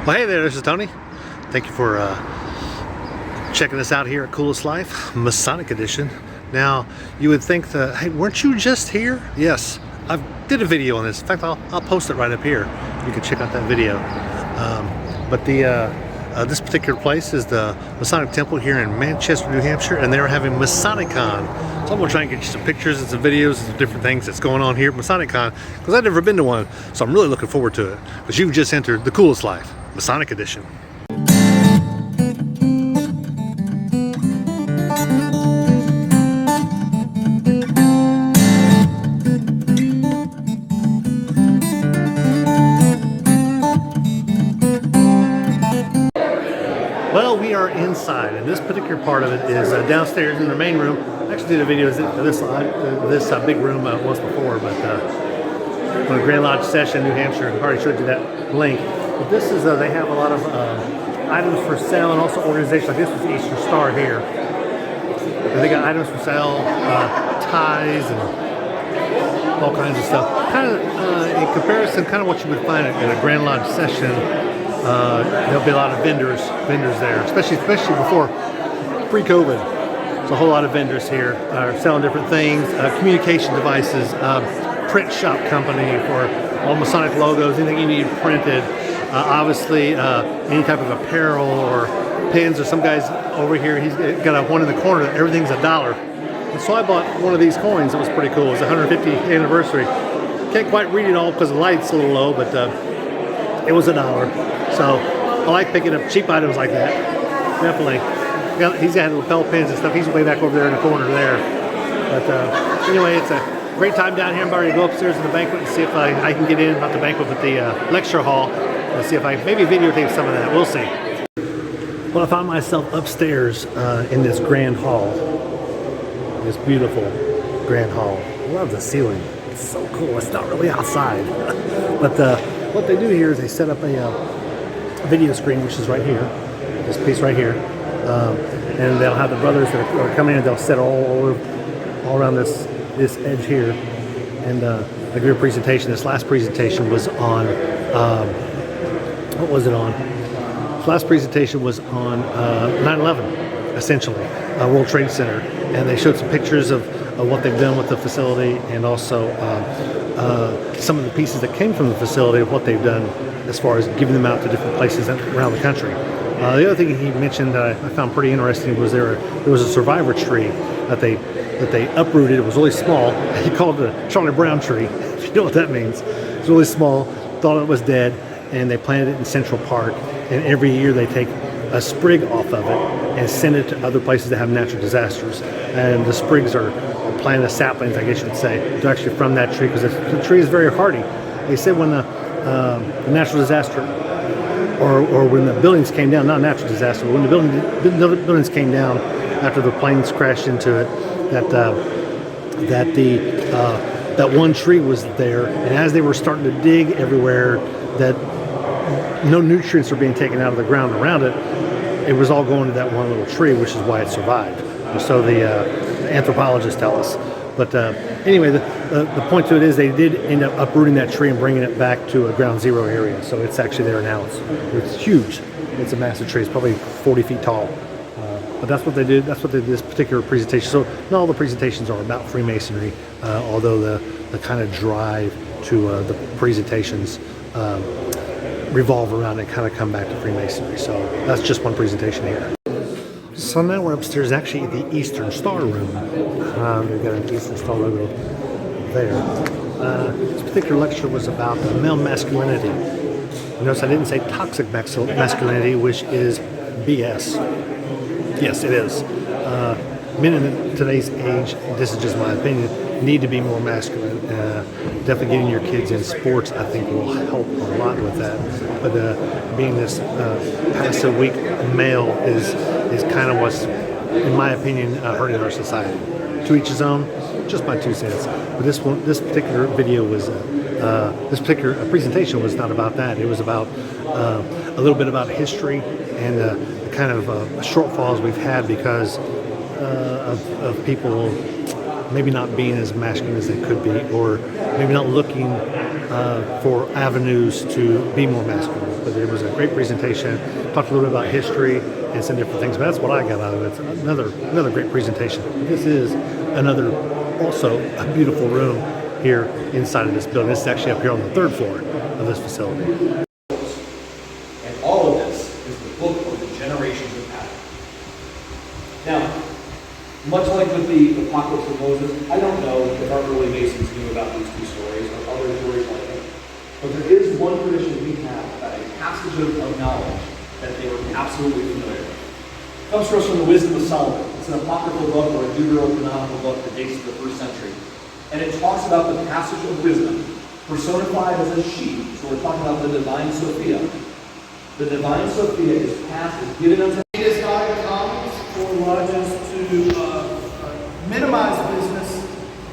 Well, hey there, this is Tony. Thank you for checking us out here at Coolest Life, Masonic Edition. Now, you would think that, hey, weren't you just here? Yes, I did a video on this. In fact, I'll post it right up here. You can check out that video. But this particular place is the Masonic Temple here in Manchester, New Hampshire, and they're having Masonic Con. So I'm gonna try and get you some pictures and some videos of different things that's going on here at Masonic Con, because I've never been to one, so I'm really looking forward to it. Because you've just entered the Coolest Life, Masonic Edition. Well, we are inside, and this particular part of it is downstairs in the main room. I actually did a video of this big room once before, but on a Grand Lodge session in New Hampshire, I already showed you that link. But this is, they have a lot of items for sale, and also organizations. Like this was Eastern Star here. And they got items for sale, ties, and all kinds of stuff. Kind of, in comparison, kind of what you would find at a Grand Lodge session. There'll be a lot of vendors there, especially before pre-COVID. There's a whole lot of vendors here selling different things, communication devices, print shop company for all Masonic logos, anything you need printed. Obviously, any type of apparel or pins. Or some guys over here, he's got one in the corner that everything's $1. And so I bought one of these coins. It was pretty cool. It was 150th anniversary. Can't quite read it all because the light's a little low, but it was $1. So I like picking up cheap items like that. Definitely. He's got lapel pins and stuff. He's way back over there in the corner there. But anyway, it's a great time down here. I'm about to go upstairs in the banquet and see if I can get in, not the banquet, but the lecture hall. And see if I maybe videotape some of that. We'll see. Well, I found myself upstairs in this grand hall. This beautiful grand hall. I love the ceiling. It's so cool. It's not really outside. But what they do here is they set up a video screen, which is right here, this piece right here, and they'll have the brothers that are coming in. They'll set all around this edge here, and they give a presentation. This last presentation was on what was it on? This last presentation was on 9/11, essentially, World Trade Center, and they showed some pictures of what they've done with the facility, and also some of the pieces that came from the facility of what they've done as far as giving them out to different places around the country. The other thing he mentioned that I found pretty interesting was there was a survivor tree that they uprooted. It was really small. He called it a Charlie Brown tree. If you know what that means. It's really small. Thought it was dead, and they planted it in Central Park. And every year they take a sprig off of it and send it to other places that have natural disasters. And the sprigs are planted saplings, I guess you would say. They're actually from that tree because the tree is very hardy. They said when the natural disaster, or when the buildings came down, not natural disaster, but when the buildings came down after the planes crashed into it, that one tree was there, and as they were starting to dig everywhere, that no nutrients were being taken out of the ground around it, it was all going to that one little tree, which is why it survived. And so the anthropologists tell us. But anyway, the point to it is they did end up uprooting that tree and bringing it back to a ground zero area. So it's actually there now. It's huge. It's a massive tree. It's probably 40 feet tall. But that's what they did. That's what they did this particular presentation. So not all the presentations are about Freemasonry, although the kind of drive to the presentations revolve around and kind of come back to Freemasonry. So that's just one presentation here. So now we're upstairs, actually at the Eastern Star room. We've got an Eastern Star logo there. This particular lecture was about male masculinity. Notice I didn't say toxic masculinity, which is BS. Yes, it is. Men in today's age, this is just my opinion, need to be more masculine. Definitely getting your kids in sports, I think, will help a lot with that. But being this passive, weak male is kind of what's, in my opinion, hurting our society. To each his own, just my 2 cents. But this particular video was, this particular presentation was not about that. It was about a little bit about history and the kind of shortfalls we've had because of people maybe not being as masculine as they could be, or maybe not looking for avenues to be more masculine. but it was a great presentation. Talked a little bit about history and some different things, but that's what I got out of it. It's another great presentation. This is another, also a beautiful room here inside of this building. This is actually up here on the 3rd floor of this facility. And all of this is the book of the generations of Adam. Now, much like with the Apocalypse of Moses, I don't know if our early Masons knew about these two stories or other stories like it. But there is one tradition we have about a passage of knowledge that they were absolutely familiar with. It comes to us from the Wisdom of Solomon. It's an apocryphal book or a deuterocanonical book that dates to the 1st century. And it talks about the passage of wisdom personified as a sheep. So we're talking about the Divine Sophia. The Divine Sophia is passed, is given unto It is not uncommon for lodges to minimize business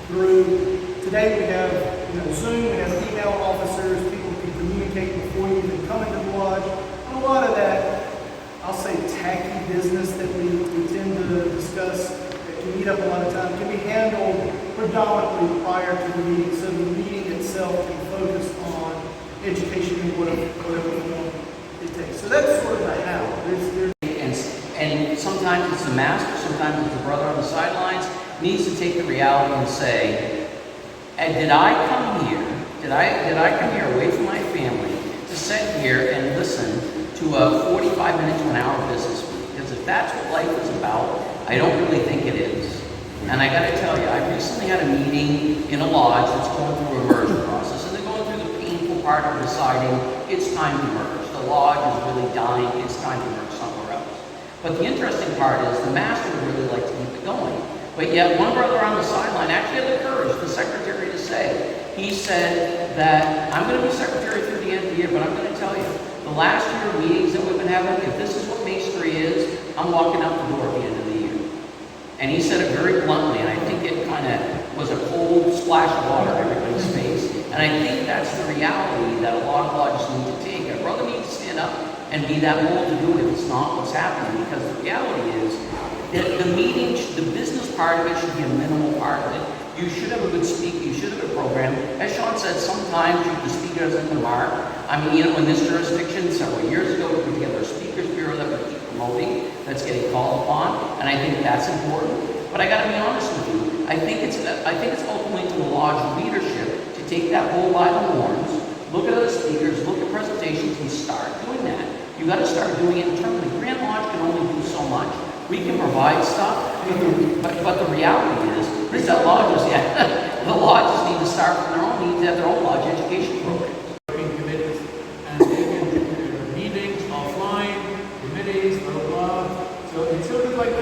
through, today we have Zoom, we have email officers, people can communicate before you even come into the lodge. And a lot of that, I'll say tacky business that we tend to discuss, that can eat up a lot of time, can be handled predominantly prior to the meeting, so the meeting itself can focus on education and whatever form it takes. So that's sort of the how. And sometimes it's the master, sometimes it's the brother on the sidelines, needs to take the reality and say, and did I come here away from my family to sit here and listen to a 45-minute to an hour business meeting? Because if that's what life is about, I don't really think it is. And I got to tell you, I recently had a meeting in a lodge that's going through a merger process, and they're going through the painful part of deciding it's time to merge. The lodge is really dying, it's time to merge somewhere else. But the interesting part is the master would really like to keep it going. But yet one brother on the sideline actually had the courage, the secretary, to say, he said that I'm going to be secretary through the end of the year, but I'm going to tell you, the last year of meetings that we've been having, if this is what masonry is, I'm walking out the door at the end of the year. And he said it very bluntly, and I think it kind of was a cold splash of water in everybody's face. And I think that's the reality that a lot of lodges need to take. A brother needs to stand up and be that bold to do it if it's not what's happening, because the reality is that the meeting, the business part of it should be a minimal part of it. You should have a good speaker, you should have a program. As Sean said, sometimes the speaker doesn't come mark. I mean, in this jurisdiction, several years ago, we put together a speakers bureau that we keep promoting, that's getting called upon, and I think that's important. But I got to be honest with you, I think it's ultimately to the lodge leadership to take that bull by the horns, look at other speakers, look at presentations, and start doing that. You got to start doing it internally. Grand Lodge can only do so much. We can provide stuff, but the reality is that lodges, the lodges need to start from their own, need to have their own lodge education programs. Committees, and they can do meetings offline, committees, blah, blah, blah. So it's sort of like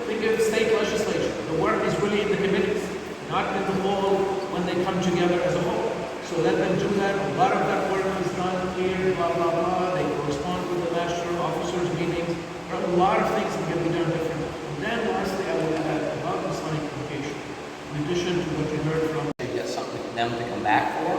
think of the state legislature. The work is really in the committees, not in the whole when they come together as a whole. So let them do that. A lot of that work is done here, blah, blah, blah. They correspond with the master officers' meetings. There are a lot of things that can be done differently. And then lastly, I would add about Masonic communication. In addition to what you heard from Get something for them to come back for.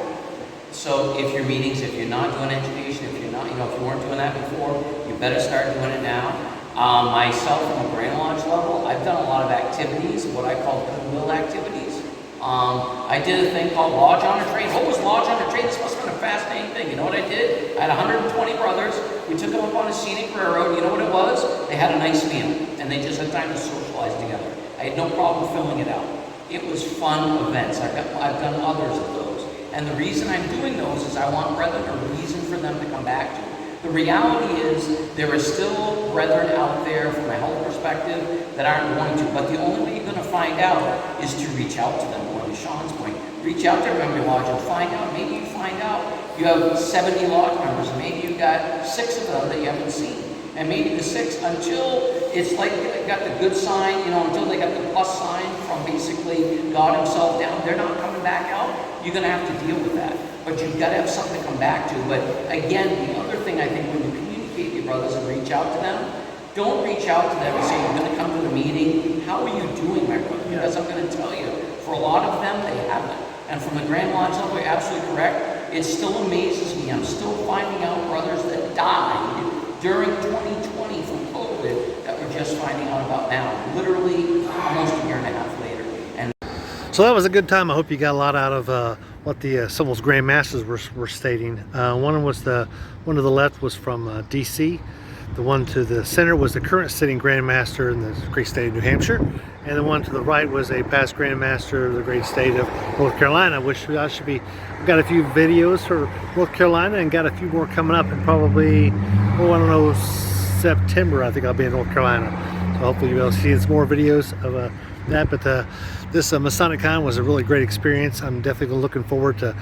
So if your meetings, if you're not doing education, if you're not, if you weren't doing that before, you better start doing it now. Myself, from a Grand Lodge level, I've done a lot of activities, what I call goodwill activities. I did a thing called Lodge on a Train. What was Lodge on a Train? This must have been a fascinating thing. You know what I did? I had 120 brothers. We took them up on a scenic railroad. You know what it was? They had a nice meal, and they just had time to socialize together. I had no problem filling it out. It was fun events. I've done others of those. And the reason I'm doing those is I want brethren a reason for them to come back to. The reality is there are still brethren out there from a health perspective that aren't going to, but the only way you're going to find out is to reach out to them, going to Sean's point. Reach out to Memory Lodge and find out. Maybe you find out you have 70 lodge members, and maybe you've got 6 of them that you haven't seen. And maybe the 6, until it's like they got the good sign, until they got the plus sign from basically God himself down, they're not coming back out. You're going to have to deal with that. But you've got to have something to come back to. But again, the other thing I think when you communicate with your brothers and reach out to them, don't reach out to them and say, you're going to come to the meeting. How are you doing, my brother? Because I'm going to tell you, for a lot of them, they haven't. And from the Grand Lodge level, you're absolutely correct. It still amazes me. I'm still finding out brothers that died during 2020 from COVID that we're just finding out about now, literally almost a year and a half later. And So So that was a good time. I hope you got a lot out of what the Symbols Grand Masters were stating. One to the left was from DC. The one to the center was the current sitting Grand Master in the great state of New Hampshire. And the one to the right was a past Grand Master of the great state of North Carolina, which I should be, we've got a few videos for North Carolina and got a few more coming up in probably, oh, I don't know, September. I think I'll be in North Carolina. So hopefully you'll be able to see some more videos of that. But this Masonic Con was a really great experience. I'm definitely looking forward to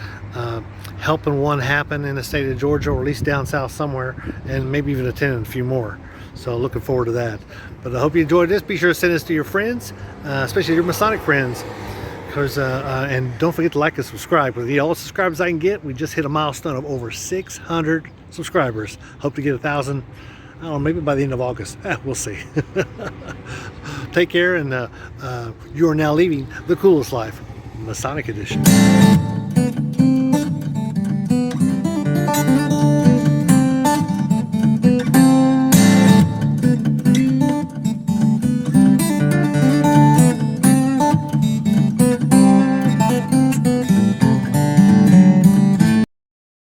helping one happen in the state of Georgia, or at least down south somewhere, and maybe even attending a few more. So looking forward to that. But I hope you enjoyed this. Be sure to send this to your friends, especially your Masonic friends. And don't forget to like and subscribe. With all the subscribers I can get, we just hit a milestone of over 600 subscribers. Hope to get 1,000, I don't know, maybe by the end of August. We'll see. Take care, and you are now leaving the coolest life, Masonic Edition.